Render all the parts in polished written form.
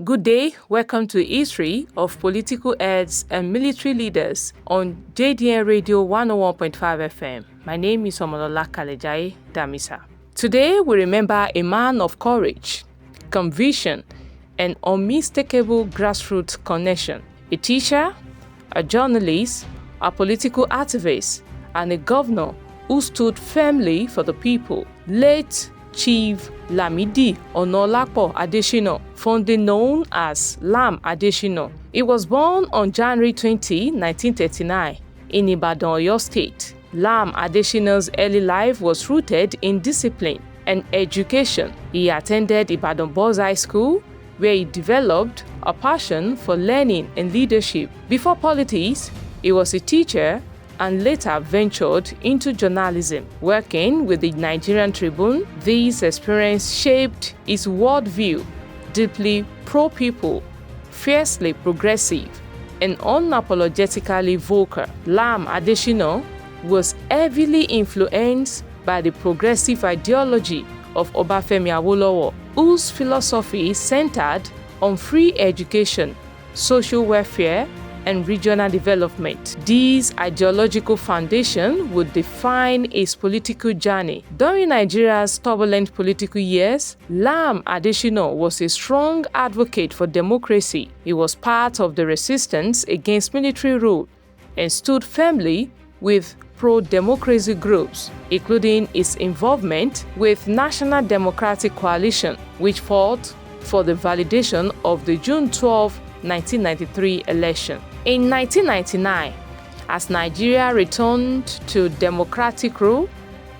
Good day, welcome to History of Political Heads and Military Leaders on JDN Radio 101.5 FM. My name is Omolola Kalejaiye. Today we remember a man of courage, conviction, and unmistakable grassroots connection. A teacher, a journalist, a political activist, and a governor who stood firmly for the people. Late Chief Lam Adesina, fondly known as Lam Adesina. He was born on January 20, 1939, in Ibadan, Oyo State. Lam Adesina's early life was rooted in discipline and education. He attended Ibadan Boys High School, where he developed a passion for learning and leadership. Before politics, he was a teacher and later ventured into journalism. Working with the Nigerian Tribune, this experience shaped his worldview, deeply pro-people, fiercely progressive, and unapologetically vocal. Lam Adesina was heavily influenced by the progressive ideology of Obafemi Awolowo, whose philosophy centered on free education, social welfare, and regional development. This ideological foundation would define his political journey. During Nigeria's turbulent political years, Lam Adesina was a strong advocate for democracy. He was part of the resistance against military rule and stood firmly with pro-democracy groups, including his involvement with National Democratic Coalition, which fought for the validation of the June 12, 1993 election. In 1999, as Nigeria returned to democratic rule,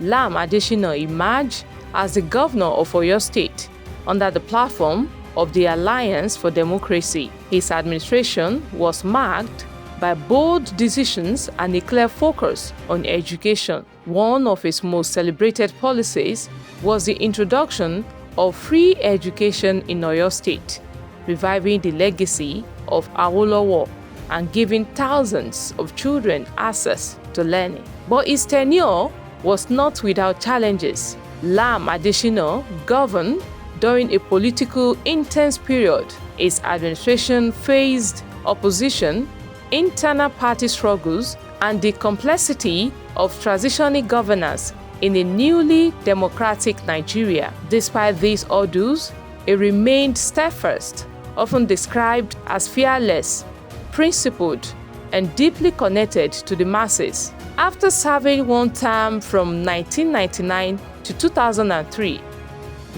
Lam Adesina emerged as the Governor of Oyo State under the platform of the Alliance for Democracy. His administration was marked by bold decisions and a clear focus on education. One of his most celebrated policies was the introduction of free education in Oyo State, reviving the legacy of Awolowo and giving thousands of children access to learning. But his tenure was not without challenges. Lam Adesina governed during a politically intense period. His administration faced opposition, internal party struggles, and the complexity of transitioning governance in a newly democratic Nigeria. Despite these hurdles, he remained steadfast, often described as fearless, principled, and deeply connected to the masses. After serving one term from 1999 to 2003,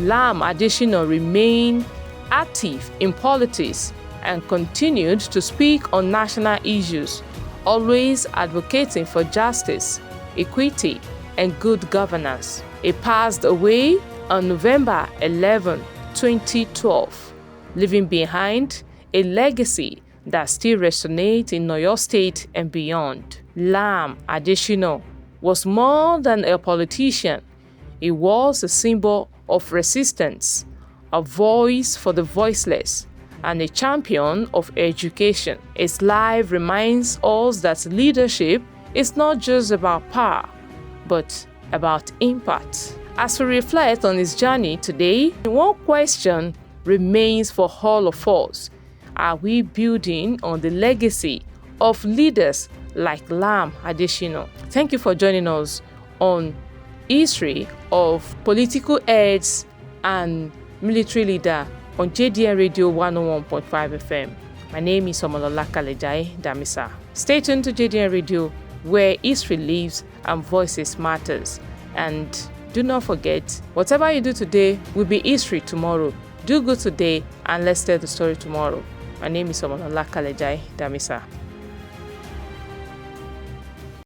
Lam Adesina remained active in politics and continued to speak on national issues, always advocating for justice, equity, and good governance. He passed away on November 11, 2012, leaving behind a legacy that still resonates in Oyo State and beyond. Lam Adesina was more than a politician. He was a symbol of resistance, a voice for the voiceless, and a champion of education. His life reminds us that leadership is not just about power, but about impact. As we reflect on his journey today, one question remains for all of us. Are we building on the legacy of leaders like Lam Adesina? Thank you for joining us on History of Political Heads and Military Leader on JDN Radio 101.5 FM. My name is Omolola Kalejaiye. Stay tuned to JDN Radio, where history lives and voices matters. And do not forget, whatever you do today will be history tomorrow. Do good today and let's tell the story tomorrow. My name is Omolola Kalejaiye.